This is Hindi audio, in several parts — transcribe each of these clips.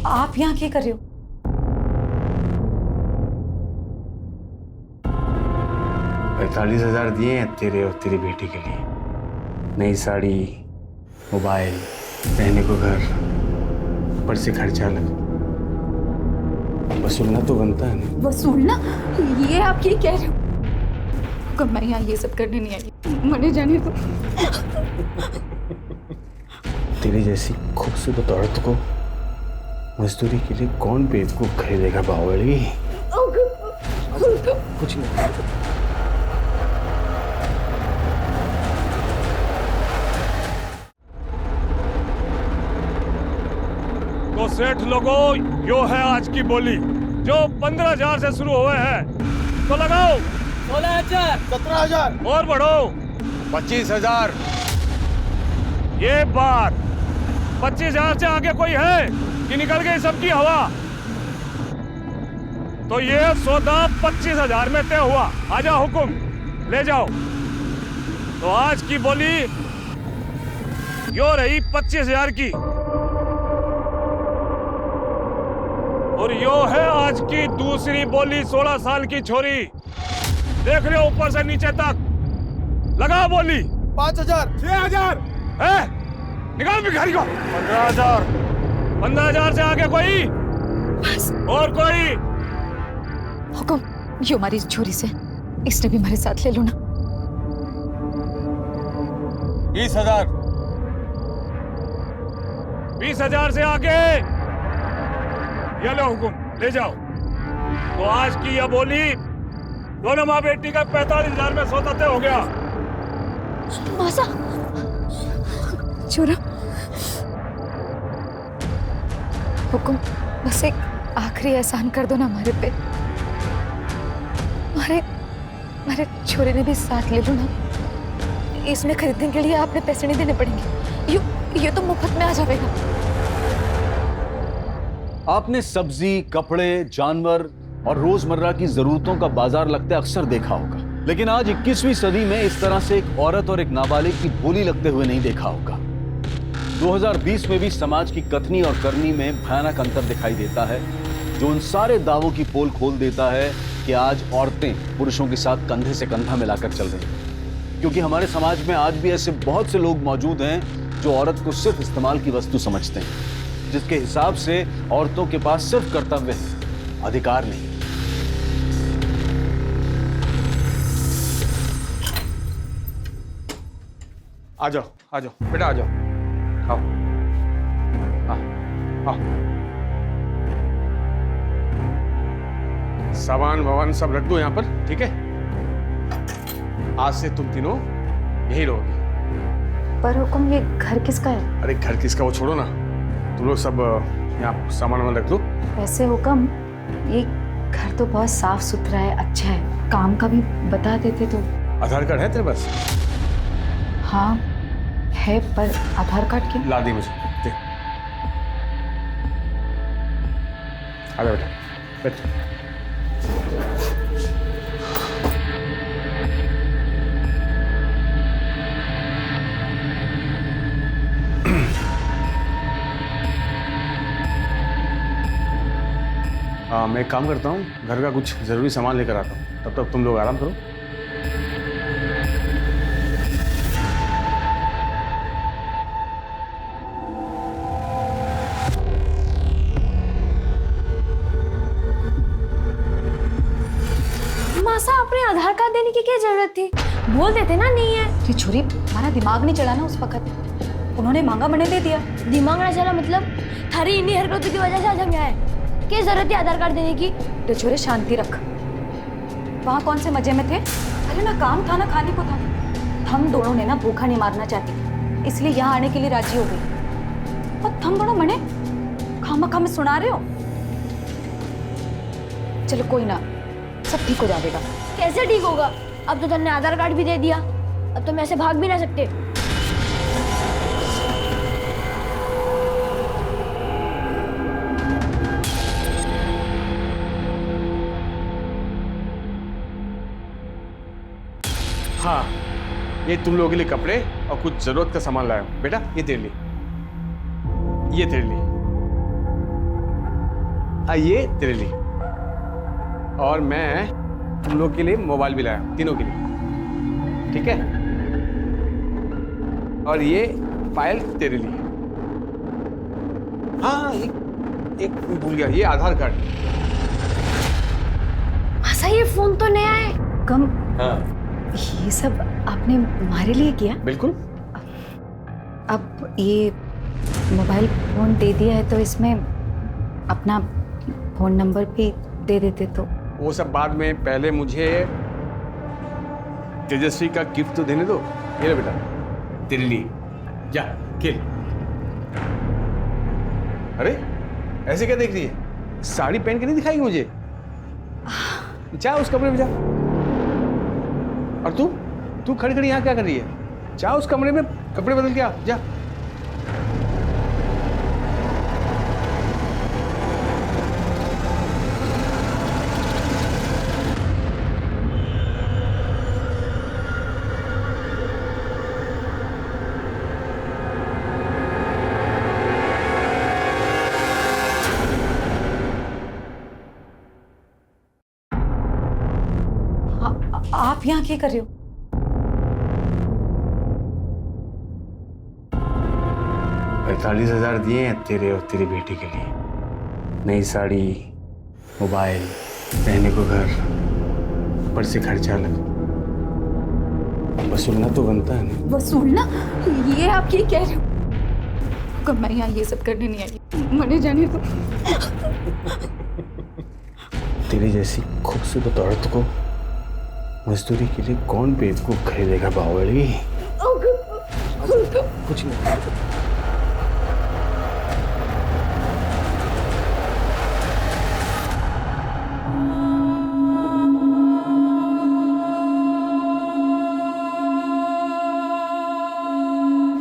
आप यहाँ क्या कर रहे हो? 45,000 दिए हैं तेरे और तेरी बेटी के लिए। नई साड़ी, मोबाइल, रहने को घर, ऊपर से खर्चा अलग। वसूलना तो बनता है ना। वसूलना? ये आप ये कह रहे हो? कब मैं यहाँ ये सब करने नहीं आई। मरे जाने दो। तेरी जैसी खूबसूरत औरत को मजदूरी के लिए कौन बेवकूफ खरीदेगा बावली? कुछ नहीं। तो सेठ लोगों, यो है आज की बोली जो 15,000 से शुरू हुए हैं। तो लगाओ 16,000, 17,000 और बढ़ो 25,000। ये बार 25,000 से आगे कोई है कि निकल गई सबकी हवा? तो ये सौदा 25,000 में तय हुआ। आजा हुकुम, ले जाओ। तो आज की बोली यो रही 25,000 की, और यो है आज की दूसरी बोली 16 साल की छोरी। देख रहे हो ऊपर से नीचे तक। लगा बोली 5,000, 6,000 है। निकाल भिखारी को। 15,000। 15,000 से आगे कोई? बस। और कोई? हुकुम, ये हमारी छोरी से, इसने भी हमारे साथ ले लो ना। 20,000। 20,000 से आगे? ये लो हुकुम, ले जाओ। तो आज की यह बोली दोनों माँ बेटी का 45,000 में सौदा तय हो गया। मासा छोरा। हुकुम, बस एक आखिरी एहसान कर दो ना हमारे पे। हमारे छोरे ने भी साथ ले लो ना। इसमें खरीदने के लिए आपने पैसे नहीं देने पड़ेंगे। ये तो मुफ्त में आ जाएगा। आपने सब्जी, कपड़े, जानवर और रोजमर्रा की जरूरतों का बाजार लगते अक्सर देखा होगा, लेकिन आज 21वीं सदी में इस तरह से एक औरत और एक नाबालिग की बोली लगते हुए नहीं देखा होगा। 2020 में भी समाज की कथनी और करनी में भयानक अंतर दिखाई देता है, जो उन सारे दावों की पोल खोल देता है कि आज औरतें पुरुषों के साथ कंधे से कंधा मिलाकर चल रही हैं। क्योंकि हमारे समाज में आज भी ऐसे बहुत से लोग मौजूद हैं जो औरत को सिर्फ इस्तेमाल की वस्तु समझते हैं, जिसके हिसाब से औरतों के पास सिर्फ कर्तव्य है, अधिकार नहीं। आ जाओ बेटा, आ जाओ। आओ, आओ। सामान वामान सब रख दो यहाँ पर, ठीक है? आज से तुम तीनों यही रहोगे। पर हुकुम, ये घर किसका है? अरे घर किसका वो छोड़ो ना, तुम लोग सब यहाँ सामान वामान रख दो। वैसे हुकुम, ये घर तो बहुत साफ सुथरा है, अच्छा है। काम का भी बता देते तो। आधार कार्ड है तेरे पास? हाँ है, पर आधार कार्ड क्यों? ला दी मुझे, दे। आ जा बेटा, बैठ। मैं एक काम करता हूँ, घर का कुछ जरूरी सामान लेकर आता हूँ, तब तक तुम लोग आराम करो। मासा, आपने आधार कार्ड देने की क्या जरूरत थी? बोल देते ना नहीं है। ये छोरी, हमारा दिमाग नहीं चला ना उस वक्त। उन्होंने मांगा, मैंने दे दिया। दिमाग ना चला मतलब? थारी इन्हीं हरकतों की वजह से आज हम यहाँ हैं। क्या जरूरत है आधार कार्ड देने की? तो छोरे, शांति रख। वहाँ कौन से मजे में थे? अरे ना काम था ना खाने को था। हम दोनों ने ना भूखा नहीं मारना चाहती, इसलिए यहाँ आने के लिए राजी हो गई। और तुम बड़ो मने खामा में सुना रहे हो। चलो कोई ना, सब ठीक हो जाएगा। कैसे ठीक होगा? अब तो तुमने आधार कार्ड भी दे दिया, अब तो मैं ऐसे भाग भी ना सकते। हाँ, ये तुम लोगों के लिए कपड़े और कुछ जरूरत का सामान लाया हूं। बेटा ये तेरे लिए, ये तेरे लिए। ये तेरे लिए, और मैं तुम लोग के लिए मोबाइल भी लाया, तीनों के लिए, ठीक है। और ये फाइल तेरे लिए। हाँ, एक भूल गया, ये आधार कार्ड। मासा ये फोन तो नया है। कम हाँ ये सब आपने हमारे लिए किया? बिल्कुल। अब ये मोबाइल फोन दे दिया है तो इसमें अपना फोन नंबर भी दे देते तो। वो सब बाद में, पहले मुझे तेजस्वी का गिफ्ट तो देने दो। ये ले बेटा, तेरे लिए, जा खेल। अरे ऐसे क्या देख रही है? साड़ी पहन के नहीं दिखाएगी मुझे? जा उस कमरे में जा। और तू खड़ी खड़ी यहाँ क्या कर रही है? जा उस कमरे में कपड़े बदल के आ, जा। आप यहाँ क्या कर रहे हो? 45,000 दिए हैं तेरे और तेरी बेटी के लिए। नई साड़ी, मोबाइल, रहने को घर, ऊपर से खर्चा अलग। वसूलना तो बनता है ना। वसूलना? ये आप ये कह रहे हो? कब मैं यहाँ ये सब करने नहीं आई। मने जाने तो। तेरी जैसी खूबसूरत औरत को मजदूरी के लिए कौन बेवकूफ खरीदेगा बावली? कुछ नहीं।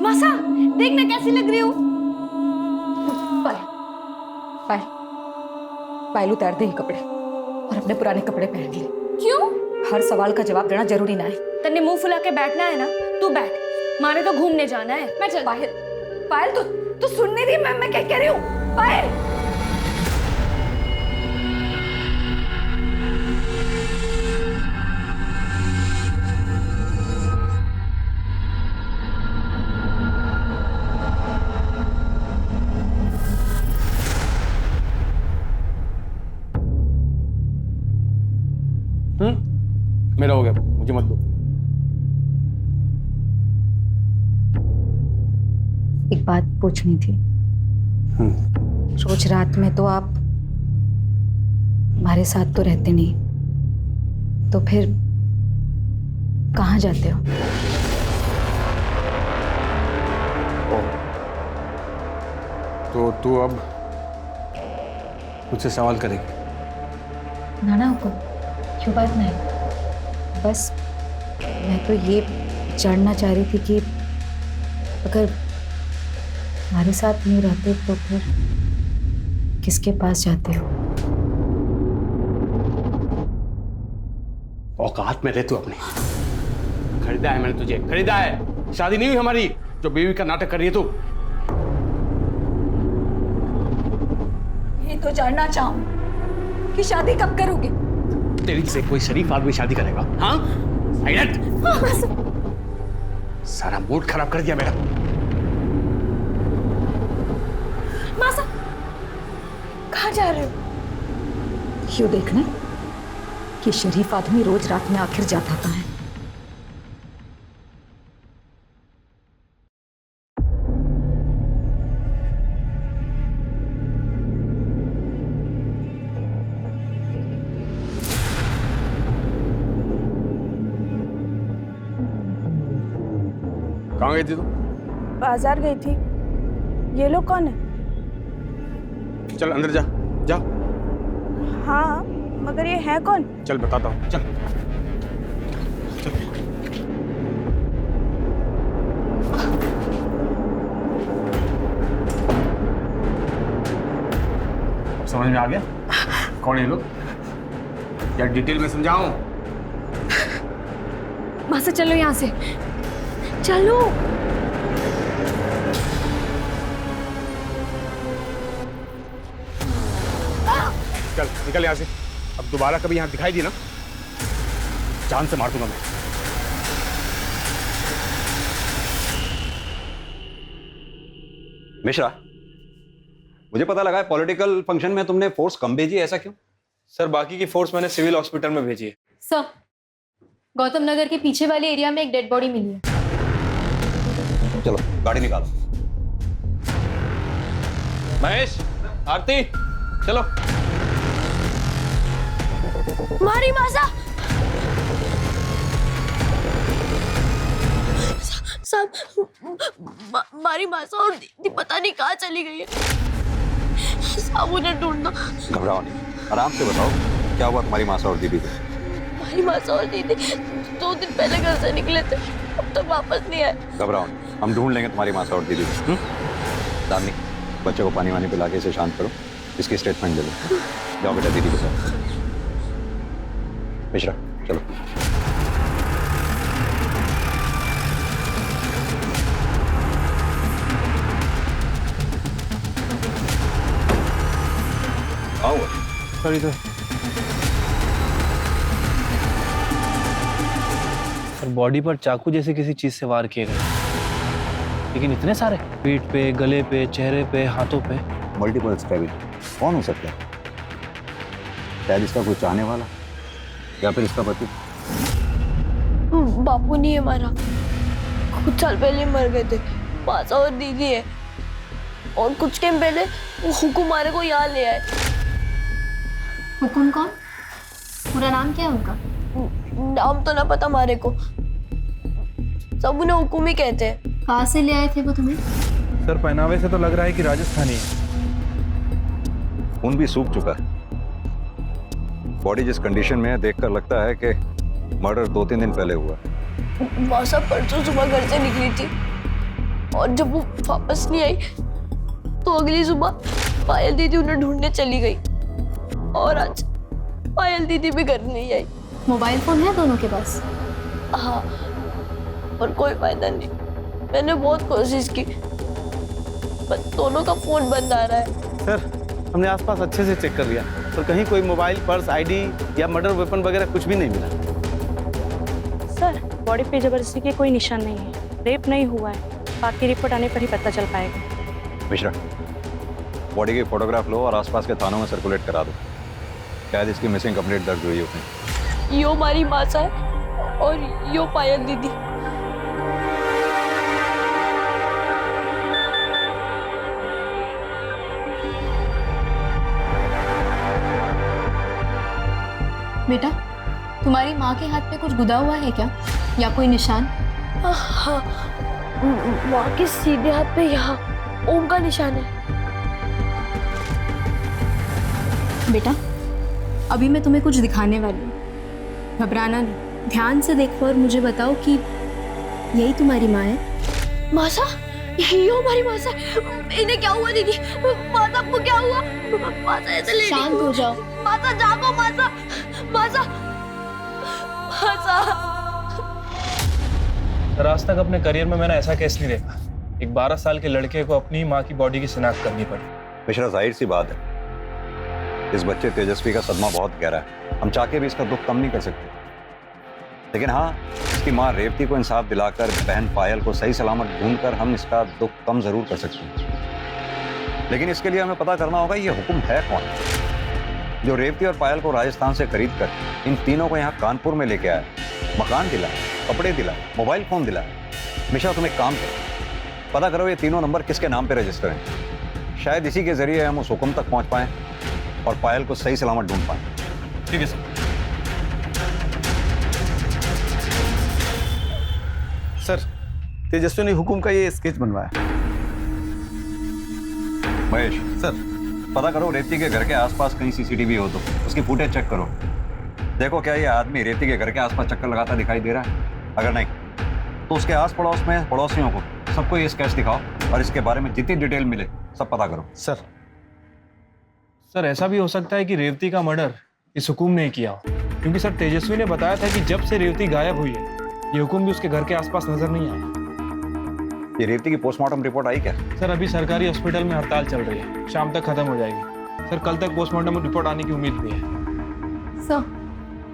मासा देखना कैसी लग रही हूँ। पायल पायल उतार दे ये कपड़े और अपने पुराने कपड़े पहन ले। क्यों? हर सवाल का जवाब देना जरूरी ना है। तन्ने मुंह फुला के बैठना है ना, तू बैठ। माने तो घूमने जाना है, मैं चल। पायल पायल तू सुन नहीं रही? मैं क्या कह रही हूँ? पायल मेरा हो गया, मुझे मत दो। एक बात पूछनी थी। रोज रात में तो आप हमारे साथ तो रहते नहीं, तो फिर कहाँ जाते हो? तो तू अब मुझसे सवाल करेगी? नाना हुकुम, क्यों बात नहीं। बस मैं तो ये जानना चाह रही थी कि अगर हमारे साथ नहीं रहते तो फिर किसके पास जाते हो? औकात में रह तू अपने। खरीदा है मैंने तुझे, खरीदा है। शादी नहीं हुई हमारी जो बीवी का नाटक कर रही है तू। ये तो जानना चाहूं कि शादी कब करोगे? तेरी से कोई शरीफ आदमी शादी करेगा? हाँ? सारा मूड खराब कर दिया मेरा। मासा कहाँ जा रहे हो? क्यों देखना कि शरीफ आदमी रोज रात में आखिर जाता कहाँ है? कहाँ गई थी तू? बाजार गई थी। ये लोग कौन है? चल अंदर जा, जा। हाँ, मगर ये है कौन? चल बताता हूँ, चल। समझ में आ गया कौन है ये लोग? या डिटेल में समझाऊं? मासा चलो यहाँ से, चलो। निकल यहाँ से। अब दोबारा कभी यहाँ दिखाई दी ना, जान से मार दूंगा मैं। मिश्रा, मुझे पता लगा है पॉलिटिकल फंक्शन में तुमने फोर्स कम भेजी, ऐसा क्यों? सर बाकी की फोर्स मैंने सिविल हॉस्पिटल में भेजी है। सर, गौतम नगर के पीछे वाले एरिया में एक डेड बॉडी मिली है। चलो गाड़ी निकालो। महेश, आरती, चलो। मारी मासा साहब, मारी मासा और दीदी पता नहीं कहाँ चली गई है। साहब उन्हें ढूंढना। घबराओ नहीं, आराम से बताओ क्या हुआ तुम्हारी मासा और दीदी को? मारी मासा और दीदी 2 दिन पहले घर से निकले थे, अब तक वापस नहीं आए। घबराओ नहीं, हम ढूंढ लेंगे तुम्हारी मासा और दीदी को। दामिनी, बच्चे को पानी वानी पिला के इसे शांत करो, इसकी स्टेटमेंट ले लो। जाओ बेटा दीदी के साथ। मिश्रा चलो। आओ। Sorry sir. सर बॉडी पर चाकू जैसे किसी चीज से वार किए गए, लेकिन इतने सारे, पीठ पे, गले पे, चेहरे पे, हाथों पे। मल्टीपल स्टैबिंग कौन हो सकता है? शायद इसका कोई चाहने वाला या फिर इसका पति। बापू नहीं है मारा, कुछ साल पहले मर गए थे। मासा और दीदी है, और कुछ टाइम पहले वो हुकुम मारे को यहाँ ले आए। हुकुम कौन? पूरा नाम क्या है उनका? नाम तो ना पता मारे को, सब उन्हें हुकुम ही कहते हैं। कहाँ से ले आए थे वो तुम्हें? सर पहनावे से तो लग रहा है कि राजस्थानी है। खून भी सूख चुका है, बॉडी जिस कंडीशन में है देखकर लगता है कि मर्डर 2-3 दिन पहले हुआ। मासा परसों सुबह घर से निकली थी, और जब वो वापस नहीं आई तो अगली सुबह पायल दीदी उन्हें ढूंढने चली गई, और आज पायल दीदी भी घर नहीं आई। मोबाइल फोन है दोनों के पास? हाँ, और कोई फायदा नहीं। मैंने बहुत कोशिश की, पर दोनों का फोन बंद आ रहा है। सर हमने आसपास अच्छे से चेक कर लिया, पर कहीं कोई मोबाइल, पर्स, आईडी या मर्डर वेपन वगैरह कुछ भी नहीं मिला। सर बॉडी पे जबरदस्ती के कोई निशान नहीं है, रेप नहीं हुआ है, बाकी रिपोर्ट आने पर ही पता चल पाएगा। मिश्रा, बॉडी की फोटोग्राफ लो और आसपास के थानों में सर्कुलेट करा दो, शायद इसकी मिसिंग कंप्लेंट दर्ज हुई हो। यो हमारी मासा है और यो पायल दीदी। बेटा, तुम्हारी माँ के हाथ पे कुछ गुदा हुआ है क्या, या कोई निशान? हाँ, माँ के सीधे हाथ पे यहाँ ओम का निशान है। बेटा, अभी मैं तुम्हें कुछ दिखाने वाली हूँ, घबराना नहीं, ध्यान से देखो और मुझे बताओ कि यही तुम्हारी माँ है? मासा, ये हमारी मासा। इन्हें क्या हुआ दीदी? मासा को क्या हुआ? मासा ऐसे ले शांत हो जाओ। मासा जागो, मासा, मासा, मासा। सर आज तक अपने करियर में मैंने ऐसा केस नहीं देखा। एक 12 साल के लड़के को अपनी माँ की बॉडी की शिनाख्त करनी पड़ी। मिश्रा, जाहिर सी बात है, इस बच्चे तेजस्वी का सदमा बहुत गहरा है, हम चाह के भी इसका दुख कम नहीं कर सकते। लेकिन हाँ, इसकी माँ रेवती को इंसाफ दिलाकर, बहन पायल को सही सलामत ढूंढकर हम इसका दुख कम जरूर कर सकते हैं। लेकिन इसके लिए हमें पता करना होगा ये हुक्म है कौन, जो रेवती और पायल को राजस्थान से खरीद कर इन तीनों को यहाँ कानपुर में लेके आया, मकान दिलाया, कपड़े दिलाए, मोबाइल फोन दिलाया। मिश्रा तुम एक काम करो, पता करो ये तीनों नंबर किसके नाम पे रजिस्टर हैं। शायद इसी के जरिए हम उस हुक्म तक पहुंच पाएं और पायल को सही सलामत ढूंढ पाएं। ठीक है सर। सर तेजस्वी ने हुकुम का ये स्केच बनवाया। महेश सर पता करो रेवती के घर के आसपास कहीं सीसीटीवी हो तो उसकी फुटेज चेक करो, देखो क्या ये आदमी रेवती के घर के आसपास चक्कर लगाता दिखाई दे रहा है। अगर नहीं तो उसके आस पड़ोस में पड़ोसियों को सबको ये स्केच दिखाओ और इसके बारे में जितनी डिटेल मिले सब पता करो। सर ऐसा भी हो सकता है कि रेवती का मर्डर इस हुकुम ने किया हो, क्योंकि सर तेजस्वी ने बताया था कि जब से रेवती गायब हुई है ये हुकुम भी उसके घर के आसपास नजर नहीं आया। ये रेवती की पोस्टमार्टम रिपोर्ट आई क्या? सर अभी सरकारी हॉस्पिटल में हड़ताल चल रही है, शाम तक खत्म हो जाएगी। सर कल तक पोस्टमार्टम रिपोर्ट आने की उम्मीद भी है। सर,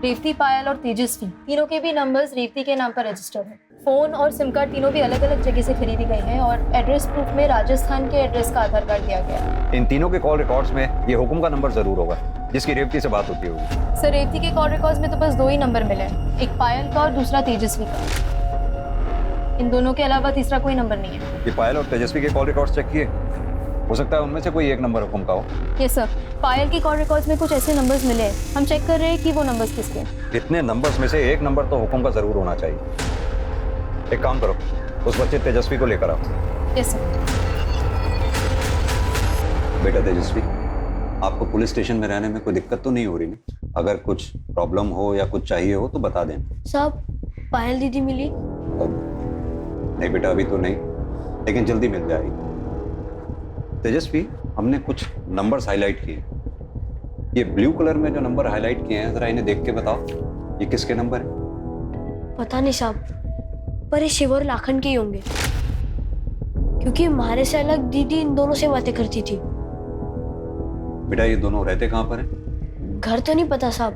रेवती, पायल और तेजस्वी तीनों के भी नंबर्स रेवती के नाम पर रजिस्टर्ड हैं। फोन और सिम कार्ड तीनों भी अलग अलग जगह से खरीदी गई हैं और एड्रेस प्रूफ में राजस्थान के एड्रेस का आधार कार्ड दिया गया है। इन तीनों के कॉल रिकॉर्ड्स में ये हुकुम का नंबर जरूर होगा जिसकी रेवती से बात होती होगी। सर, रेवती के कॉल रिकॉर्ड्स में तो बस 2 ही नंबर मिले हैं, एक पायल का और दूसरा तेजस्वी का। इन दोनों के अलावा तीसरा कोई नंबर नहीं है। ये पायल और तेजस्वी के कॉल रिकॉर्ड्स चेक किए? हो सकता है उनमें से कोई एक नंबर हुकुम का हो। यस सर, पायल के कॉल रिकॉर्ड्स में कुछ ऐसे नंबर्स मिले हैं, हम चेक कर रहे हैं कि वो नंबर्स किसके हैं। इतने नंबर्स में से एक नंबर तो हुकुम का जरूर होना चाहिए। एक काम करो, उस बच्चे तेजस्वी को लेकर आओ। Yes sir. बेटा तेजस्वी, आपको पुलिस स्टेशन में रहने में कोई दिक्कत तो नहीं हो रही ना? अगर कुछ प्रॉब्लम हो या कुछ चाहिए हो तो बता देना। साहब, पायल दीदी मिली? नहीं बेटा, अभी तो नहीं, लेकिन जल्दी मिल जाएगी। तेजस्वी, हमने कुछ नंबर्स हाईलाइट किए। ये ब्लू कलर में जो नंबर हाईलाइट किए हैं, जरा इन्हें देख के बताओ ये किसके नंबर है? पता नहीं साहब, पर ये शिव और लाखन के ही होंगे, क्योंकि हमारे से अलग दीदी इन दोनों से बातें करती थी। बेटा ये दोनों रहते कहाँ पर हैं? घर तो नहीं पता साहब,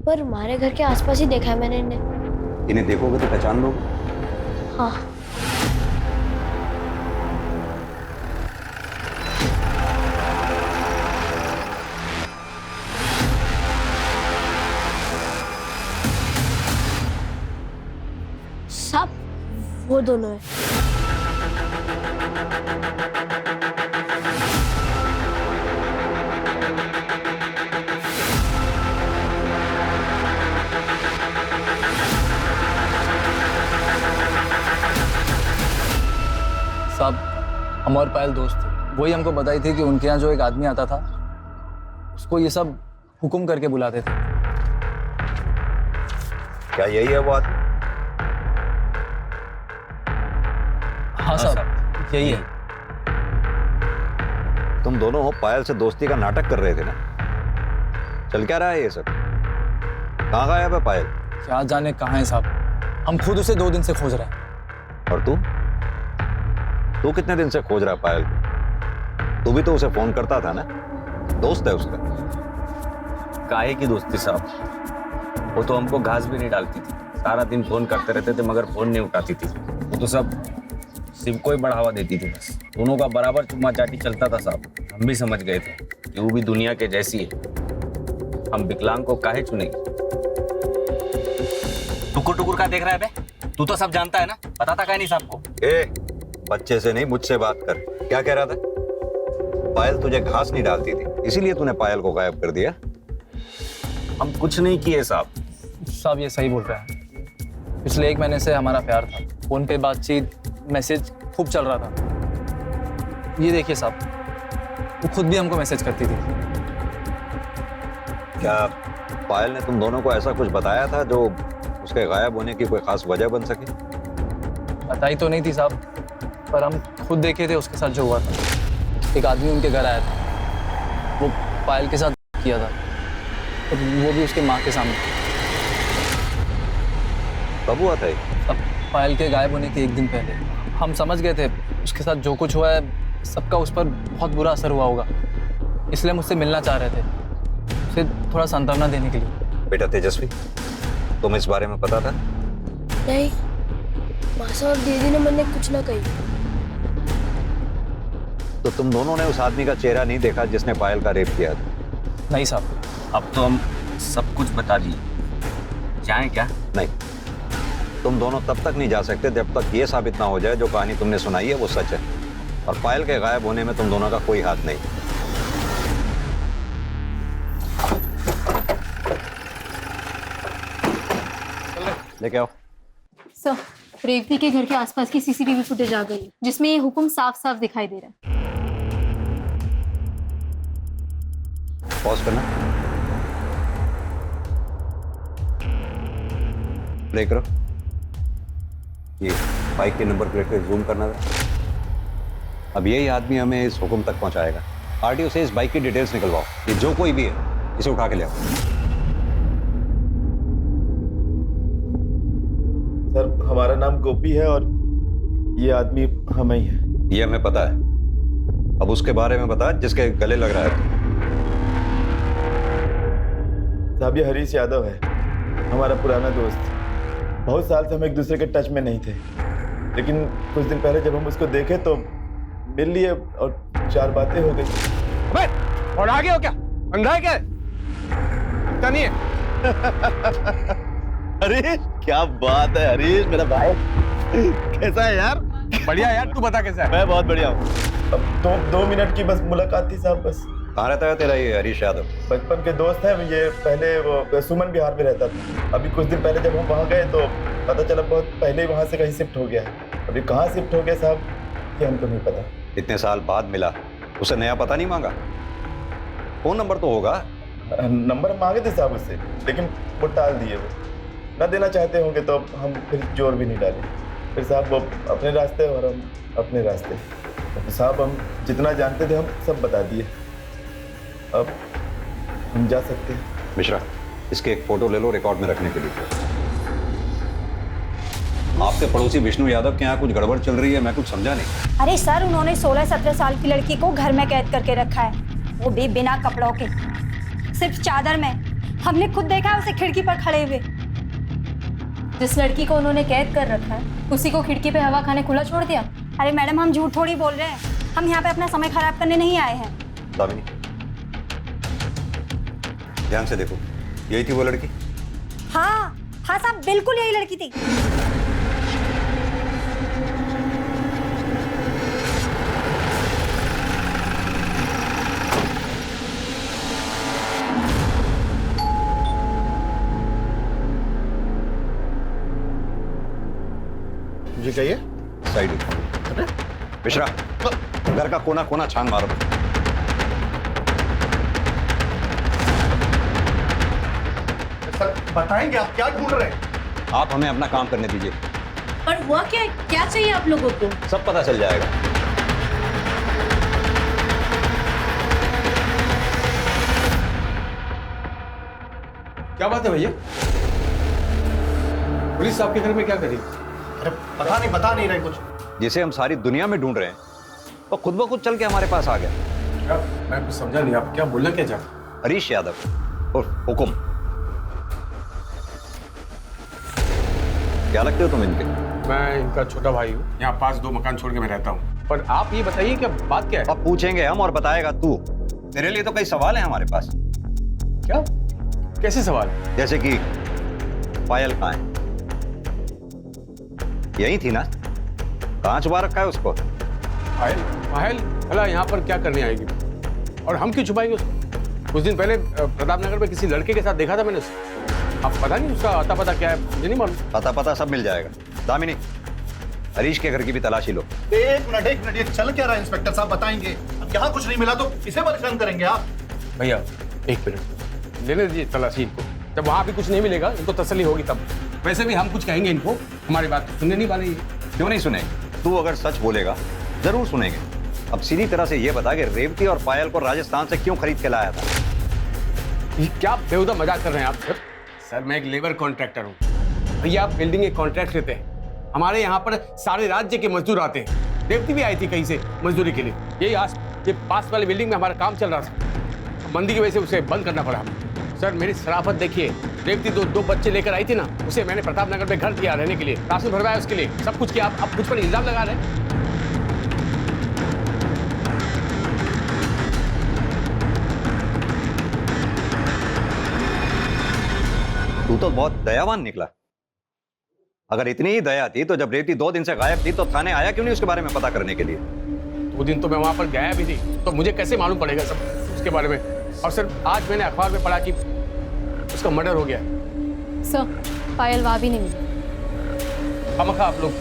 पर हमारे घर के आसपास ही देखा है मैंने इन्हें। इन्हें देखोगे तो पहचान लोगे? हाँ। साहब, वो दोनों है। साहब, हम और पायल दोस्त थे, वही हमको बताई थी कि उनके यहाँ जो एक आदमी आता था उसको ये सब हुक्म करके बुलाते थे। क्या यही है वो आदमी? हाँ साहब, यही है। तुम दोनों हो पायल से दोस्ती का नाटक कर रहे थे ना? चल क्या रहा है ये सब? कहाँ गायब है पायल? क्या जाने कहाँ है साहब, हम खुद उसे 2 दिन से खोज रहे हैं। और तू कितने दिन से खोज रहा है पायल को? तू भी तो उसे फोन करता था ना? दोस्त है उसका। काहे की दोस्ती साहब, वो तो हमको घास भी नहीं डालती थी, सारा दिन फोन करते रहते थे मगर फोन नहीं उठाती थी। वो तो सब शिव को ही बढ़ावा देती थी बस। दोनों का बराबर चुम्मा चाटी चलता था साहब। हम भी समझ गए थे कि वो भी दुनिया के जैसी है, हम विकलांग को काहे चुनेंगे। टुकुर टुकुर का देख रहा है बे? तू तो सब जानता है ना, बताता काहे नहीं साहब को? बच्चे से नहीं मुझसे बात कर। क्या कह रहा था? पायल तुझे घास नहीं डालती थी, इसीलिए तूने पायल को गायब कर दिया? हम कुछ नहीं किए साहब। साहब ये सही बोल रहे हैं, पिछले 1 महीने से हमारा प्यार था, फोन पे बातचीत, मैसेज खूब चल रहा था। ये देखिए साहब, वो खुद भी हमको मैसेज करती थी। क्या पायल ने तुम दोनों को ऐसा कुछ बताया था जो उसके गायब होने की कोई खास वजह बन सके? बताई तो नहीं थी साहब, पर हम खुद देखे थे उसके साथ जो हुआ था। एक आदमी उनके घर आया था, वो पायल के साथ किया था, तो वो भी उसके माँ के सामने। कब हुआ था ये? अब पायल के गायब होने के 1 दिन पहले। हम समझ गए थे उसके साथ जो कुछ हुआ है सबका उस पर बहुत बुरा असर हुआ होगा, इसलिए मुझसे मिलना चाह रहे थे, उसे थोड़ा सांत्वना देने के लिए। बेटा तेजस्वी, तुम्हें इस बारे में पता था? नहीं, मासा और दीदी ने मैंने कुछ ना कही। तो तुम दोनों ने उस आदमी का चेहरा नहीं देखा जिसने पायल का रेप किया था? नहीं साहब। अब तो हम सब कुछ बता दिए, जाएं क्या? नहीं, तुम दोनों तब तक नहीं जा सकते जब तक ये साबित ना हो जाए जो कहानी तुमने सुनाई है वो सच है, और पायल के गायब होने में तुम दोनों का कोई हाथ नहीं। लेके आओ। सर, रेवती के घर के आसपास की सीसीटीवी फुटेज आ गई, जिसमें ये हुक्म साफ साफ दिखाई दे रहा है। पॉज करना, प्ले करो। ये बाइक के नंबर प्लेट पे जूम करना था। अब यही आदमी हमें इस हुक्म तक पहुंचाएगा। आरटीओ से इस बाइक की डिटेल्स निकलवाओ, ये जो कोई भी है इसे उठा के ले आओ। सर, हमारा नाम गोपी है और ये आदमी हमें ही है। ये हमें पता है। अब उसके बारे में बता जिसके गले लग रहा है। साहब ये हरीश यादव है, हमारा पुराना दोस्त। बहुत साल से हम एक दूसरे के टच में नहीं थे, लेकिन कुछ दिन पहले जब हम उसको देखे तो मिल लिए और 4 बातें हो गई। अबे, और आगे हो क्या? अंधा है क्या? दिखता नहीं है? अरे क्या बात है हरीश, मेरा भाई कैसा है यार? बढ़िया यार, तू बता कैसा है? मैं बहुत बढ़िया हूँ। अब 2 मिनट की बस मुलाकात थी साहब, बस। कहाँ रहता है तेरा ये हरीश यादव? बचपन के दोस्त हैं ये। पहले वो सुमन विहार में रहता था। अभी कुछ दिन पहले जब हम वहाँ गए तो पता चला बहुत पहले ही वहाँ से कहीं शिफ्ट हो गया है। अभी कहाँ शिफ्ट हो गया साहब ये हमको नहीं पता। इतने साल बाद मिला, उसे नया पता नहीं मांगा? फोन नंबर तो होगा? नंबर मांगे थे साहब उससे, लेकिन वो टाल दिए। वो ना देना चाहते होंगे तो हम फिर जोर भी नहीं डाले। फिर साहब वो अपने रास्ते और हम अपने रास्ते। तो साहब हम जितना जानते थे हम सब बता दिए। अब हम जा सकते हैं। मिश्रा, इसके एक फोटो ले लो रिकॉर्ड में रखने के लिए। आपके पड़ोसी विष्णु यादव के यहाँ कुछ गड़बड़ चल रही है, मैं कुछ समझा नहीं। अरे सर, उन्होंने 16-17 साल की लड़की को घर में कैद करके रखा है, वो भी बिना कपड़ों के, सिर्फ चादर में। हमने खुद देखा है उसे खिड़की पर खड़े हुए। जिस लड़की को उन्होंने कैद कर रखा है उसी को खिड़की पे हवा खाने खुला छोड़ दिया। अरे मैडम, हम झूठ थोड़ी बोल रहे हैं, हम यहाँ पे अपना समय खराब करने नहीं आए हैं। दामिनी, ध्यान से देखो, यही थी वो लड़की? हाँ हाँ साहब, बिल्कुल यही लड़की थी। जी कहिए। साइड मिश्रा, घर का कोना कोना छान मारो। सर बताएंगे आप क्या ढूंढ रहे हैं? आप हमें अपना काम करने दीजिए। पर हुआ क्या? क्या चाहिए आप लोगों को? सब पता चल जाएगा। क्या बात है भैया? पुलिस आपके घर में क्या करी? अरे बता नहीं रहे कुछ। जिसे हम सारी दुनिया में ढूंढ रहे हैं वो खुद ब खुद चल के हमारे पास आ गया। क्या? मैं कुछ समझा नहीं, आप क्या बोलना क्या चाहते? हरीश यादव और हुकुम। क्या लगते हो तुम इनके? मैं इनका छोटा भाई हूँ, यहाँ पास 2 मकान छोड़ के मैं रहता हूँ। पर आप ये बताइए कि बात क्या है? अब पूछेंगे हम और बताएगा तू। तेरे लिए तो कई सवाल हैं हमारे पास। क्या? कैसे सवाल? जैसे कि पायल कहाँ है? यही थी ना? कहाँ छुपा रखा है उसको? पायल भला यहाँ पर क्या करने आएगी? और हम क्यों छुपाएंगे उसको? कुछ दिन पहले प्रताप नगर में किसी लड़के के साथ देखा था मैंने उसको। अब पता नहीं उसका अता पता क्या है, मुझे नहीं मालूम। अता पता सब मिल जाएगा। दामिनी, हरीश के घर की भी तलाशी लो। एक मिनट, ये चल क्या रहा है इंस्पेक्टर साहब? बताएंगे। अब यहाँ कुछ नहीं मिला तो किसे परेशान करेंगे आप? भैया 1 मिनट लेने दीजिए तलाशी इनको। जब वहाँ भी कुछ नहीं मिलेगा इनको तसल्ली होगी तब। वैसे भी हम कुछ कहेंगे इनको, हमारी बात सुनने नहीं वाले। क्यों नहीं सुनेंगे? तू अगर सच बोलेगा जरूर सुनेंगे। अब सीधी तरह से ये बता कि रेवती और पायल को राजस्थान से क्यों खरीद के लाया था? ये क्या बेहुदा मजाक कर रहे हैं आप? सर मैं एक लेबर कॉन्ट्रैक्टर हूँ भैया। आप बिल्डिंग के कॉन्ट्रैक्ट लेते हैं, हमारे यहाँ पर सारे राज्य के मजदूर आते हैं। रेवती भी आई थी कहीं से मजदूरी के लिए। ये पास वाले बिल्डिंग में हमारा काम चल रहा था, मंदी की वजह से उसे बंद करना पड़ा हमें। सर मेरी शराफत देखिए, रेवती 2 बच्चे लेकर आई थी ना, उसे मैंने प्रताप नगर में घर दिया रहने के लिए, राशन भरवाया उसके लिए, सब कुछ किया। आप मुझ पर इल्जाम लगा रहे हैं। तू तो बहुत दयावान निकला। अगर इतनी ही दया थी तो जब रेवती 2 दिन से गायब थी तो थाने आया क्यों नहीं उसके बारे में पता करने के लिए? 2 दिन तो मैं वहां पर गया भी थी, तो मुझे कैसे मालूम पड़ेगा सब उसके बारे में? और सर आज मैंने अखबार में पढ़ा कि उसका मर्डर हो गया। सर पायल वहाँ भी नहीं मिली। खामखा आप लोग।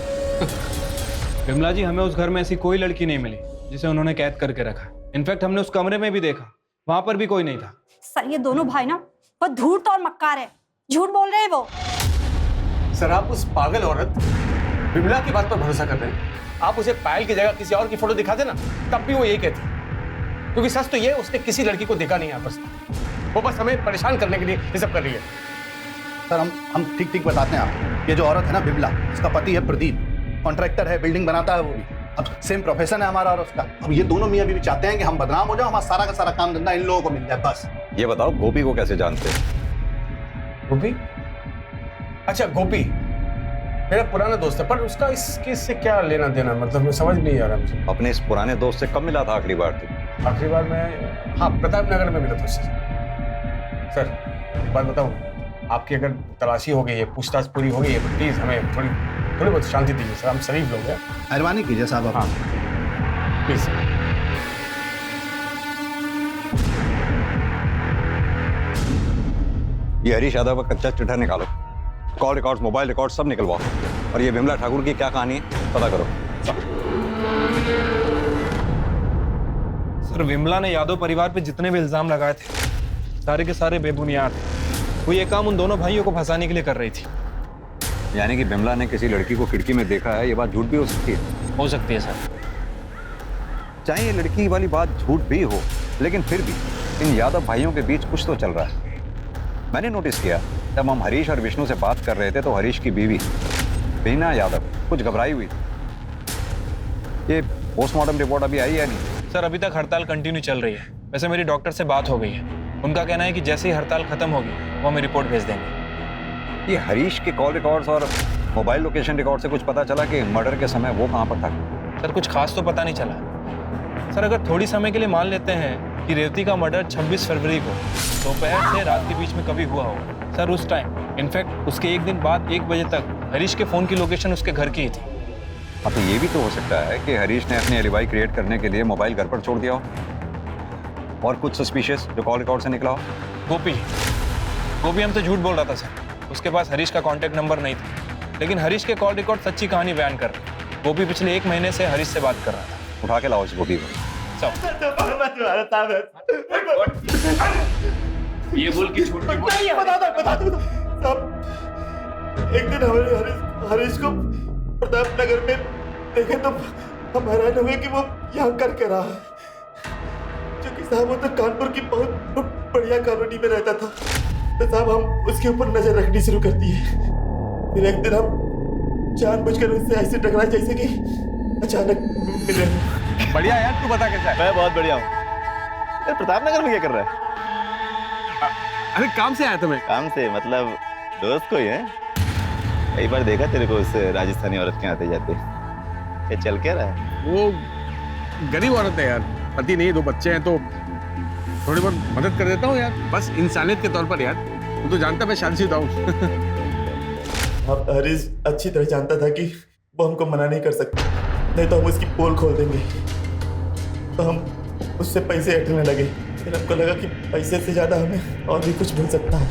विमला जी, हमें उस घर में ऐसी कोई लड़की नहीं मिली जिसे उन्होंने कैद करके रखा। इनफैक्ट हमने उस कमरे में भी देखा, वहां पर भी कोई नहीं था। सर ये दोनों भाई ना बहुत धूर्त और मक्कार है, झूठ बोल रहे हैं वो। सर आप उस पागल औरत विमला की बात पर भरोसा कर रहे हैं? आप उसे पायल की जगह किसी और की फोटो दिखा देना, तब भी वो यही कहती। क्योंकि सच तो ये उसने किसी लड़की को देखा नहीं आपस में, वो बस हमें परेशान करने के लिए ये सब कर रही है। सर हम ठीक बताते हैं आप। ये जो औरत है ना विमला, उसका पति है प्रदीप, कॉन्ट्रैक्टर है, बिल्डिंग बनाता है वो भी। अब सेम प्रोफेशन है हमारा और उसका। अब ये दोनों मियां बीवी चाहते हैं कि हम बदनाम हो जाओ, हमारा सारा का सारा काम धंधा इन लोगों को मिल जाए बस। ये बताओ गोपी को कैसे जानते हैं? गोपी? अच्छा गोपी मेरा पुराना दोस्त है, पर उसका इस केस से क्या लेना देना, मतलब मैं समझ नहीं आ रहा मुझे। अपने इस पुराने दोस्त से कब मिला था आखिरी बार तू? आखिरी बार मैं हाँ प्रताप नगर में मिला था उससे। सर एक बात बताऊँ, आपकी अगर तलाशी हो गई है, पूछताछ पूरी हो गई है, तो प्लीज हमें थोड़ी बहुत शांति दीजिए सर, हम शरीफ लोग हैं। मेहरबानी कीजिए साहब आप। हाँ प्लीज सर। ये हरीश यादव का कच्चा चिट्ठा निकालो, कॉल रिकॉर्ड्स, मोबाइल रिकॉर्ड सब निकलवाओ, और ये विमला ठाकुर की क्या कहानी है पता करो। सर विमला ने यादव परिवार पे जितने भी इल्जाम लगाए थे सारे के सारे बेबुनियाद थे। वो ये काम उन दोनों भाइयों को फंसाने के लिए कर रही थी। यानी कि विमला ने किसी लड़की को खिड़की में देखा है, ये बात झूठ भी हो सकती है? हो सकती है सर। चाहे ये लड़की वाली बात झूठ भी हो, लेकिन फिर भी इन यादव भाइयों के बीच कुछ तो चल रहा है। मैंने नोटिस किया जब हम हरीश और विष्णु से बात कर रहे थे तो हरीश की बीवी बीना यादव कुछ घबराई हुई थी। ये पोस्टमार्टम रिपोर्ट अभी आई है नहीं? सर अभी तक हड़ताल कंटिन्यू चल रही है। वैसे मेरी डॉक्टर से बात हो गई है, उनका कहना है कि जैसे ही हड़ताल खत्म होगी वो हमें रिपोर्ट भेज देंगे। ये हरीश के कॉल रिकॉर्ड्स और मोबाइल लोकेशन रिकॉर्ड से कुछ पता चला कि मर्डर के समय वो कहाँ पर था? सर कुछ खास तो पता नहीं चला। सर अगर थोड़ी समय के लिए मान लेते हैं कि रेवती का मर्डर 26 फरवरी को दोपहर से रात के बीच में कभी हुआ होगा सर, उस टाइम इनफैक्ट उसके एक दिन बाद 1 बजे तक हरीश के फोन की लोकेशन उसके घर की ही थी। अब तो ये भी तो हो सकता है कि हरीश ने अपनी एलिबाई क्रिएट करने के लिए मोबाइल घर पर छोड़ दिया हो, और कुछ सस्पिशियस जो कॉल रिकॉर्ड से निकला हो। गोपी हम तो झूठ बोल रहा था सर, उसके पास हरीश का कॉन्टैक्ट नंबर नहीं था, लेकिन हरीश के कॉल रिकॉर्ड सच्ची कहानी बयान कर रहे। गोपी पिछले 1 महीने से हरीश से बात कर रहा था। उठा के लाओ इस गोपी को। ये बोल के छोड़ बता दो साहब, एक दिन हमारे हरीश को प्रताप नगर में देखे तो हम हैरान हुए कि वो यहाँ कर के रहा है, क्योंकि साहब वो तो कानपुर की बहुत बढ़िया कॉलोनी में रहता था। तो साहब हम उसके ऊपर नजर रखनी शुरू कर दी है। फिर एक दिन हम जानबूझकर उससे ऐसे टकराए जैसे कि अचानक मिले। बढ़िया यार, तू बता कैसा है? मैं बहुत बढ़िया हूँ। यार प्रताप नगर में क्या कर रहा है? अरे काम से आया था मैं। काम से मतलब दोस्त को ही है? कई बार देखा तेरे को उस राजस्थानी औरत के आते जाते। ये चल क्या रहा है? वो गरीब औरत है यार, पति नहीं, 2 बच्चे हैं, तो थोड़ी बहुत मदद कर देता हूँ यार, बस इंसानियत के तौर पर यार। तू तो जानता मैं शादीशुदा हूँ। अब हरीश अच्छी तरह जानता था कि वो हमको मना नहीं कर सकता, नहीं तो हम उसकी पोल खोल देंगे। तो हम उससे पैसे हटने लगे। फिर हमको लगा कि पैसे से ज्यादा हमें और भी कुछ मिल सकता है।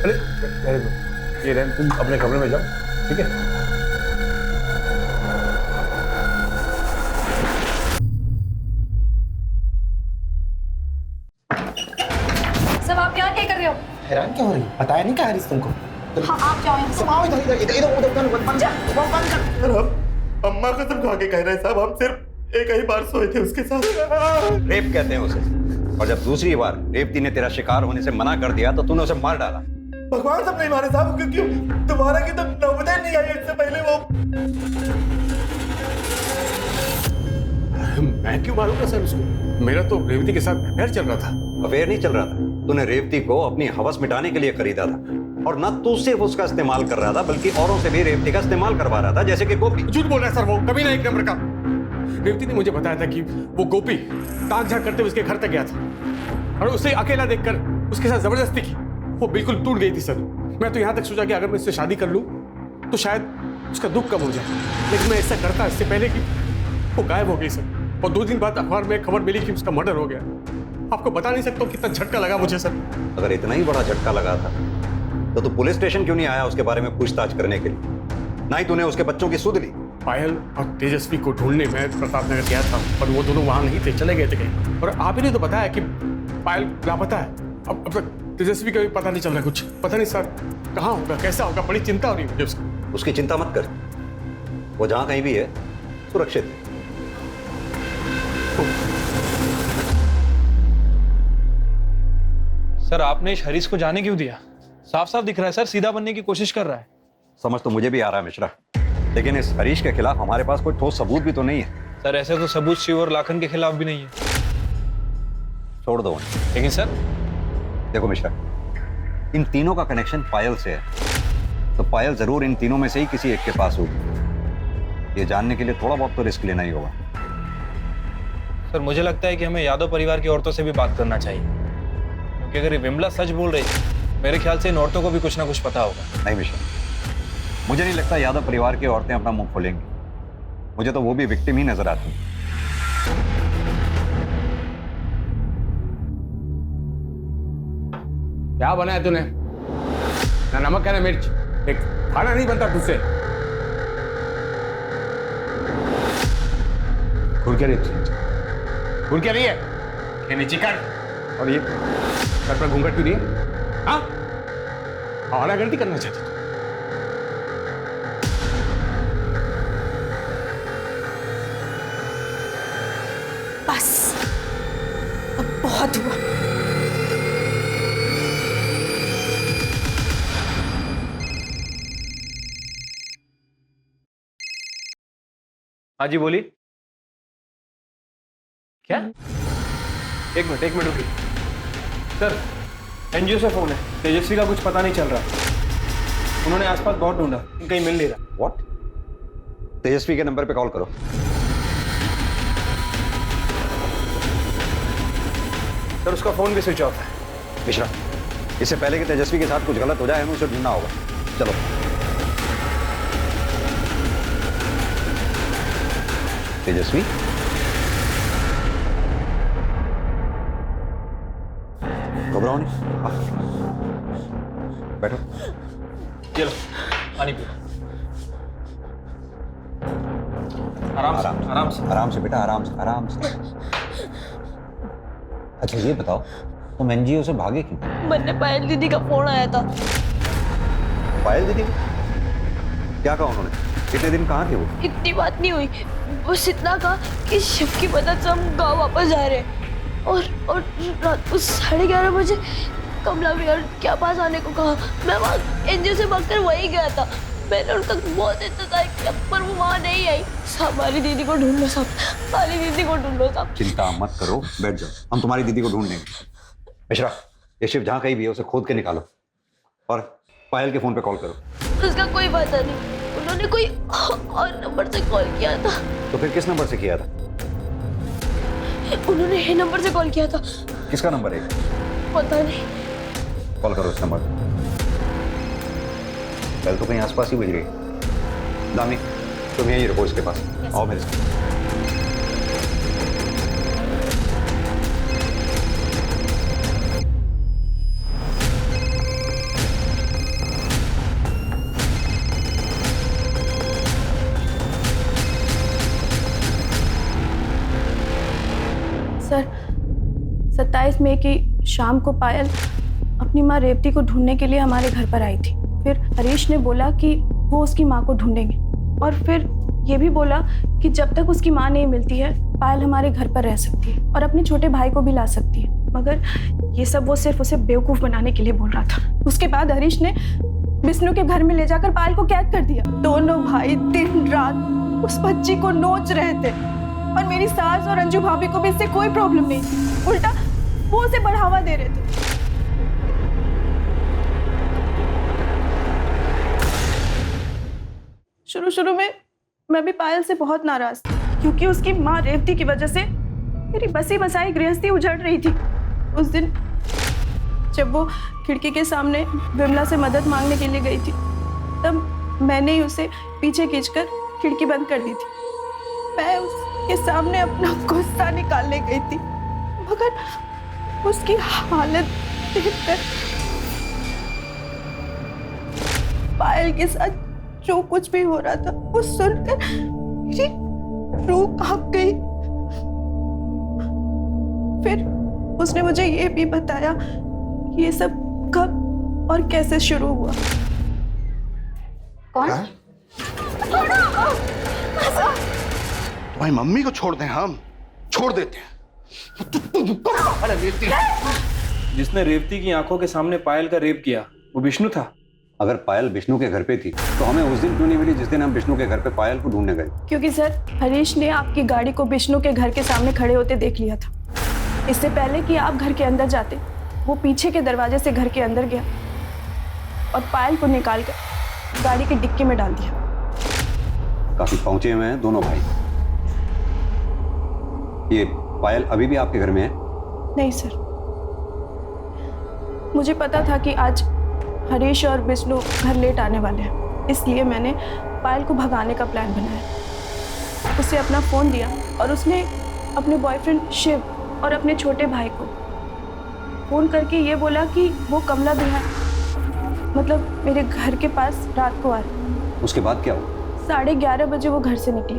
अरे ये रहन, तुम अपने कमरे में जाओ, ठीक है? सब आप यहाँ क्या कर रहे हो? हैरान क्यों हो रही? बताया नहीं क्या हरीश तुमको? हाँ आप जाओ यहाँ से। आओ इधर इधर इधर उधर बंद कर। यार हम अम्मा कसम खा के कह रहे हैं साहब, हम सिर्फ एक ही बार सोए थे उसके साथ। रेप कहते हैं उसे, और जब दूसरी बार रेवती ने तेरा शिकार होने से मना कर दिया तो तूने उसे मार डाला। भगवान सब नहीं मारे साहब, क्योंकि तुम्हारा की तो नौबत नहीं आई इससे पहले। वो मैं क्यों मारूंगा सर उसको? मेरा तो रेवती के साथ अफेयर चल रहा था। अफेयर नहीं चल रहा था, तूने रेवती को अपनी हवस मिटाने के लिए खरीदा था, और न तू सिर्फ उसका इस्तेमाल कर रहा था बल्कि औरों से भी रेवती का इस्तेमाल करवा रहा था, जैसे कि गोपी। झूठ बोल रहा है सर, वो कभी ना एक नंबर का। रेवती ने मुझे बताया था कि वो गोपी ताक झाक करते हुए उसके घर तक गया था, और उसे अकेला देखकर उसके साथ जबरदस्ती की। वो बिल्कुल टूट गई थी सर। मैं तो यहाँ तक सोचा कि अगर मैं इससे शादी कर लूँ तो शायद उसका दुख कम हो जाए, लेकिन मैं ऐसा करता इससे पहले कि वो गायब हो गई सर। और 2 दिन बाद अखबार में खबर मिली कि उसका मर्डर हो गया। आपको बता नहीं सकता कितना झटका लगा मुझे सर। अगर इतना ही बड़ा झटका लगा था तो तू पुलिस स्टेशन क्यों नहीं आया उसके बारे में पूछताछ करने के लिए? ना ही तूने उसके बच्चों की सुध ली। पायल और तेजस्वी को ढूंढने में प्रताप नगर गया था, पर वो दोनों वहां नहीं थे, चले गए थे कहीं। और आप ही ने तो बताया कि पायल लापता है। अब तक तेजस्वी का भी पता नहीं चल रहा, कुछ पता नहीं सर कहाँ होगा, कैसा होगा। बड़ी चिंता हो रही है मुझे उसकी चिंता मत कर, वो जहां कहीं भी है सुरक्षित है। सर आपने इस हरीश को जाने क्यों दिया? साफ साफ दिख रहा है सर, सीधा बनने की कोशिश कर रहा है। समझ तो मुझे भी आ रहा है मिश्रा, लेकिन इस हरीश के खिलाफ हमारे पास कोई ठोस सबूत भी तो नहीं है। सर ऐसे तो सबूत शिव और लाखन के खिलाफ भी नहीं है। छोड़ दो उन्हें। लेकिन सर देखो मिश्रा, इन तीनों का कनेक्शन पायल से है, तो पायल जरूर इन तीनों में से ही किसी एक के पास होगी। ये जानने के लिए थोड़ा बहुत तो रिस्क लेना ही होगा। सर मुझे लगता है कि हमें यादव परिवार की औरतों से भी बात करना चाहिए, क्योंकि अगर ये विमला सच बोल रही है, मेरे ख्याल से इन औरतों को भी कुछ ना कुछ पता होगा। नहीं मिश्रा, मुझे नहीं लगता यादव परिवार की औरतें अपना मुंह खोलेंगी। मुझे तो वो भी विक्टिम ही नजर आती हैं। क्या बनाया तूने? ना नमक है ना मिर्च, एक खाना नहीं बनता तुझसे। खुल क्या रही है? खुल क्या रही है? ये नीचे कर। और ये सर पर घूंघट क्यों नहीं है? हाँ, और गलती करना चाहती तू? बस अब बहुत हुआ। हाँ जी बोलिए। क्या? एक मिनट रुकिए। सर एनजीओ से फोन है, तेजस्वी का कुछ पता नहीं चल रहा। उन्होंने आसपास बहुत ढूंढा, कहीं मिल नहीं रहा। व्हाट? तेजस्वी के नंबर पे कॉल करो। सर उसका फोन भी स्विच ऑफ है। मिश्रा, इससे पहले कि तेजस्वी के साथ कुछ गलत हो जाए हमें उसे ढूंढना होगा। चलो। तेजस्वी, घबराओ नहीं, बैठो। चलो पानी पियो। आराम से बेटा, आराम से। अच्छा ये बताओ, तुम एनजीओ से भागे क्यों? मैंने पायल दीदी का फोन आया था। पायल दीदी? क्या कहा उन्होंने? कितने दिन कहाँ थे वो? इतनी बात नहीं हुई, बस इतना कहा कि शिव की मदद से हम गाँव वापस जा रहे हैं। और रात को 11:30 बजे कमला भैया के पास आने को कहा। मैं वहाँ एनजीओ से भागकर वहीं गया था। मैंने उनका बहुत इंतजार किया पर वो वहाँ नहीं आई। हमारी दीदी को ढूंढ लो सब, हमारी दीदी को ढूंढ लो सब। चिंता मत करो, बैठ जाओ, हम तुम्हारी दीदी को ढूंढ लेंगे। मिश्रा, ये शिव जहाँ कहीं भी है उसे खोद के निकालो और पायल के फोन पे कॉल करो। उसका कोई पता नहीं, उन्होंने कोई और नंबर से कॉल किया था। तो फिर किस नंबर से किया था? उन्होंने ये नंबर से कॉल किया था। किसका नंबर है? पता नहीं। कॉल करो इस नंबर पर। पहले तो कहीं आसपास ही बज रही। दामी, तुम यहीं रखो इसके पास। आओ मेरे साथ। सर 27 मई की शाम को पायल अपनी माँ रेवती को ढूंढने के लिए हमारे घर पर आई थी। फिर हरीश ने बोला कि वो उसकी माँ को ढूंढेंगे और फिर ये भी बोला कि जब तक उसकी माँ नहीं मिलती है पायल हमारे घर पर रह सकती है और अपने छोटे भाई को भी ला सकती है। मगर ये सब वो सिर्फ उसे बेवकूफ़ बनाने के लिए बोल रहा था। उसके बाद हरीश ने विष्णु के घर में ले जाकर पायल को कैद कर दिया। दोनों भाई दिन रात उस बच्ची को नोच रहे थे और मेरी सास और अंजू भाभी को भी इससे कोई प्रॉब्लम नहीं थी। उल्टा वो उसे बढ़ावा दे रहे थे। शुरू में मैं भी पायल से बहुत नाराज थी क्योंकि उसकी माँ रेवती की वजह से मेरी बसी बसाई गृहस्थी उजड़ रही थी। उस दिन जब वो खिड़की के सामने विमला से मदद मांगने के लिए गई थी तब मैंने ही उसे पीछे खींचकर खिड़की बंद कर दी थी। मैं उसके सामने अपना गुस्सा निकालने गई थी मगर उसकी हालत देखकर पायल के साथ जो कुछ भी हो रहा था वो सुनकर मेरी रूह कांप गई। फिर उसने मुझे ये भी बताया कि ये सब कब और कैसे शुरू हुआ। कौन? तुम्हारी मम्मी को छोड़ दें, हम छोड़ देते हैं। जिसने रेवती की आंखों के सामने पायल का रेप किया वो विष्णु था। अगर पायल विष्णु के घर पे थी तो हमें उस दिन क्यों नहीं मिली जिस दिन हम विष्णु के घर पे पायल को ढूंढने गए? क्योंकि सर हरीश ने आपकी गाड़ी को विष्णु के घर के सामने खड़े होते देख लिया था। इससे पहले कि आप घर के अंदर जाते, वो पीछे के दरवाजे से घर के अंदर गया और पायल को निकाल कर गाड़ी की डिक्की में डाल दिया। काफी पहुंचे हुए हैं दोनों भाई। ये पायल अभी भी आपके घर में है? नहीं सर, मुझे पता था कि आज हरीश और विष्णु घर लेट आने वाले हैं, इसलिए मैंने पायल को भगाने का प्लान बनाया। उसे अपना फ़ोन दिया और उसने अपने बॉयफ्रेंड शिव और अपने छोटे भाई को फ़ोन करके ये बोला कि वो कमला विहार मतलब मेरे घर के पास रात को आ रहे। उसके बाद क्या हुआ? 11:30 बजे वो घर से निकली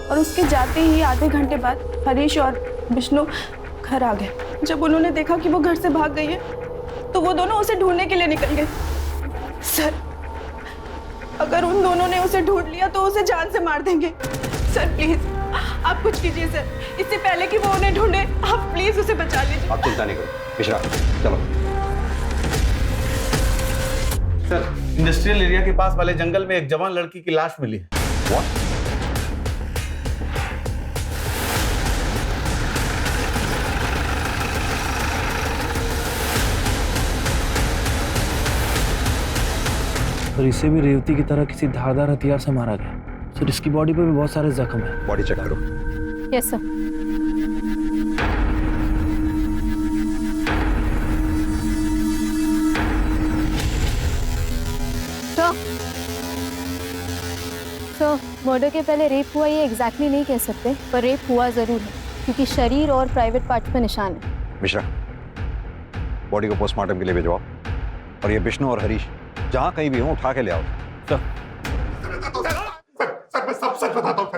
और उसके जाते ही आधे घंटे बाद हरीश और विष्णु घर आ गए। जब उन्होंने देखा कि वो घर से भाग गई है तो वो दोनों उसे ढूंढने के लिए निकल गए। सर, अगर उन दोनों ने उसे ढूंढ लिया तो उसे जान से मार देंगे। सर प्लीज आप कुछ कीजिए सर, इससे पहले कि वो उन्हें ढूंढे, आप प्लीज उसे बचा लीजिए। आप चिंता नहीं करो मिश्रा, चलो। सर, इंडस्ट्रियल एरिया के पास वाले जंगल में एक जवान लड़की की लाश मिली है। What? और इसे भी रेवती की तरह किसी धारदार हथियार से मारा गया। सर इसकी बॉडी पे भी बहुत सारे जख्म हैं। बॉडी चेक करो। Yes sir. तो मर्डर के पहले रेप हुआ ये एग्जैक्टली नहीं कह सकते, पर रेप हुआ जरूर है क्योंकि शरीर और प्राइवेट पार्ट पे निशान है। मिश्रा, बॉडी को पोस्टमार्टम के लिए भिजवाओ और ये विष्णु और हरीश जहां कहीं भी हो उठा के ले आओ। सर मैं सब सच बताता हूँ।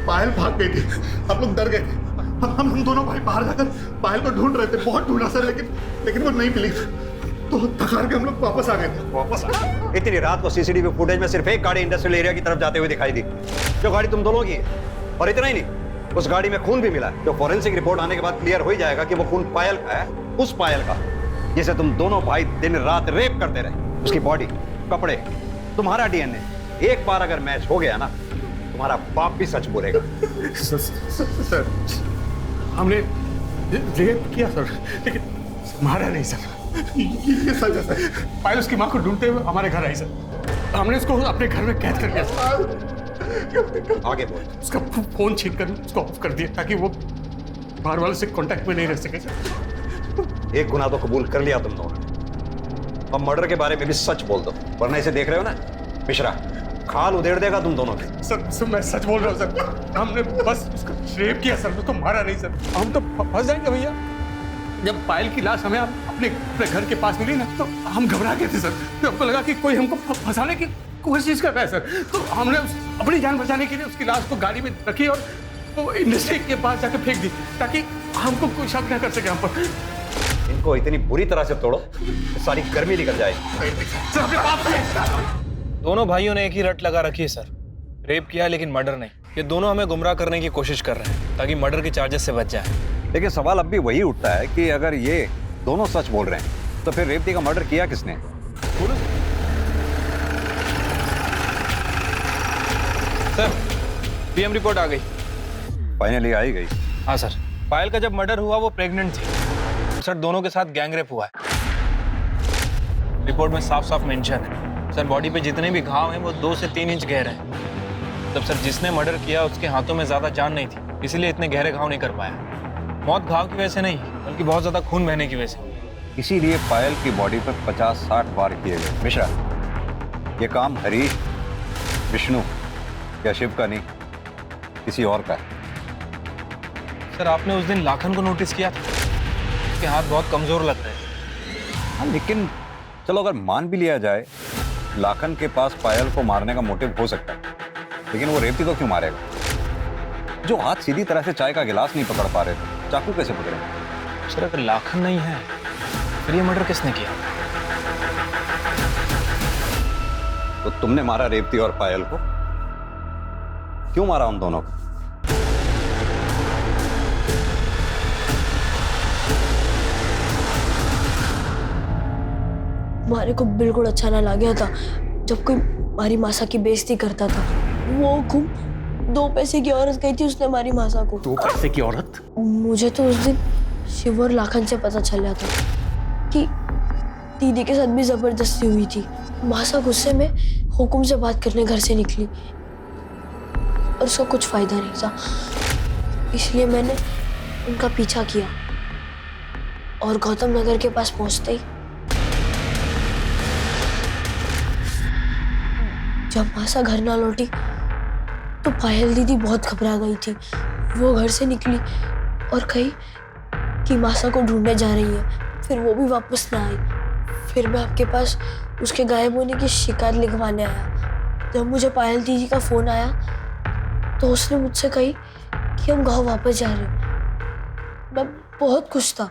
पायल भाग गई थी, हम लोग डर गए थे। हम दोनों भाई बाहर जाकर पायल को ढूंढ रहे थे, बहुत ढूंढा सर, लेकिन वो नहीं मिली। तो थकार के हम लोग वापस आ गए थे। वापस? इतनी रात को सीसीटीवी फुटेज में सिर्फ एक गाड़ी इंडस्ट्रियल एरिया की तरफ जाते हुए दिखाई दी, जो गाड़ी तुम दोनों की है। और इतना ही नहीं, उस गाड़ी में खून भी मिला है, जो फॉरेंसिक रिपोर्ट आने के बाद क्लियर हो ही जाएगा कि वो खून पायल का है, उस पायल का जिसे तुम दोनों भाई दिन रात रेप करते रहे। उसकी बॉडी, कपड़े, तुम्हारा डीएनए एक बार अगर मैच हो गया ना, तुम्हारा बाप भी सच बोलेगा। सर, हमने रेप किया सर, लेकिन मारा नहीं सर। ये सच है सर। पायल उसकी माँ को ढूंढते हुए हमारे घर आई सर। हमने उसको अपने घर में कैद कर दिया सर। आगे बोल। उसका फोन छीन कर उसको ऑफ कर दिया ताकि वो बाहर वालों से कांटेक्ट में नहीं रह सके सर। एक गुनाह तो कबूल कर लिया तुम दोनों, अब मर्डर के बारे में भी सच बोल दो, वरना इसे देख रहे हो ना मिश्रा, खाल उधेड़ देगा तुम दोनों की। सर मैं सच बोल रहा हूँ सर। हमने बस उसको रेप किया सर, उसको मारा नहीं सर। हम तो फंस जाएंगे भैया। जब पायल की लाश हमें अपने घर के पास मिली ना, तो हम घबरा गए थे सर। तो हमको लगा कि कोई हमको फंसाने की कोशिश कर रहा है सर। तो हमने अपनी जान बचाने के लिए उसकी लाश को गाड़ी में रखी और वो इंडस्ट्री के पास जाकर फेंक दी, ताकि हमको कोई शक न कर सके हम पर। इनको इतनी बुरी तरह से तोड़ो कि सारी गर्मी निकल जाए। सर अपने बाप से। दोनों भाइयों ने एक ही रट लगा रखी है सर, रेप किया लेकिन मर्डर नहीं। ये दोनों हमें गुमराह करने की कोशिश कर रहे हैं ताकि मर्डर के चार्जेस से बच जाए। लेकिन सवाल अब भी वही उठता है कि अगर ये दोनों सच बोल रहे हैं तो फिर रेवती का मर्डर किया किसने? सर पीएम रिपोर्ट आ गई। फाइनली आई गई? हाँ सर, पायल का जब मर्डर हुआ वो प्रेग्नेंट थी सर। दोनों के साथ गैंगरेप हुआ है, रिपोर्ट में साफ साफ मेंशन है सर। बॉडी पे जितने भी घाव हैं वो 2 से 3 इंच गहरे हैं। तब सर जिसने मर्डर किया उसके हाथों में ज्यादा जान नहीं थी, इसीलिए इतने गहरे घाव नहीं कर पाया। मौत घाव की वजह से नहीं, बल्कि बहुत ज्यादा खून बहने की वजह से। इसीलिए पायल की बॉडी पर 50-60 वार किए गए। मिश्रा, ये काम हरीश, विष्णु या शिव का नहीं, किसी और का है। सर आपने उस दिन लाखन को नोटिस किया था, उसके हाथ बहुत कमजोर लग रहे हैं। हाँ, लेकिन चलो अगर मान भी लिया जाए लाखन के पास पायल को मारने का मोटिव हो सकता है, लेकिन वो रेवती को क्यों मारेगा? जो हाथ सीधी तरह से चाय का गिलास नहीं पकड़ पा रहे थे, चाकू कैसे पकड़े? सर अगर लाखन नहीं है फिर ये मर्डर किसने किया? तो तुमने मारा रेवती और पायल को? क्यों मारा उन दोनों को? मारे को बिल्कुल अच्छा ना लगा था जब कोई हमारी मासा की बेइज्जती करता था। वो हुकुम 2 पैसे की औरत गई थी, उसने हमारी मासा को। 2 पैसे की औरत? मुझे तो उस दिन शिव और लाखन से पता चला था कि दीदी के साथ भी जबरदस्ती हुई थी। मासा गुस्से में हुकुम से बात करने घर से निकली और उसका कुछ फायदा नहीं था, इसलिए मैंने उनका पीछा किया और गौतम नगर के पास पहुंचते ही जब मासा घर ना लौटी तो पायल दीदी बहुत घबरा गई थी। वो घर से निकली और कही कि मासा को ढूंढने जा रही है, फिर वो भी वापस ना आई। फिर मैं आपके पास उसके गायब होने की शिकायत लिखवाने आया। जब मुझे पायल दीदी का फोन आया तो उसने मुझसे कही कि हम गांव वापस जा रहे हैं। मैं बहुत खुश था,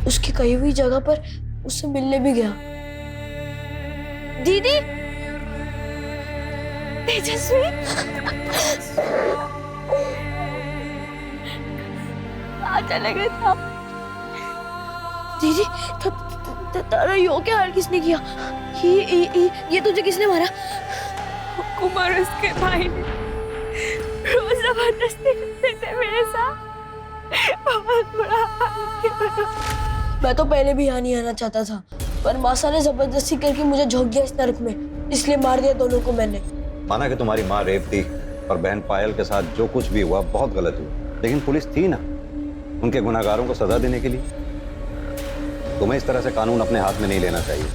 उसकी कही हुई जगह पर उससे मिलने भी गया। दीदी, तेजस्वी, कहाँ चले गए थे आप? दीदी, तारा यो क्या हाल किसने किया? ये तुझे किसने मारा? कुमार उसके भाई ने रोज जबरदस्ती करते थे मेरे साथ, बहुत बुरा हाल किया। मैं तो पहले भी यहाँ नहीं आना चाहता था, पर मासा ने जबरदस्ती करके मुझे झोंक दिया इस नरक में, इसलिए मार दिया दोनों को मैंने। माना कि तुम्हारी माँ रेवती और बहन पायल के साथ जो कुछ भी हुआ बहुत गलत हुआ, लेकिन पुलिस थी ना उनके गुनहगारों को सजा देने के लिए। तुम्हें इस तरह से कानून अपने हाथ में नहीं लेना चाहिए।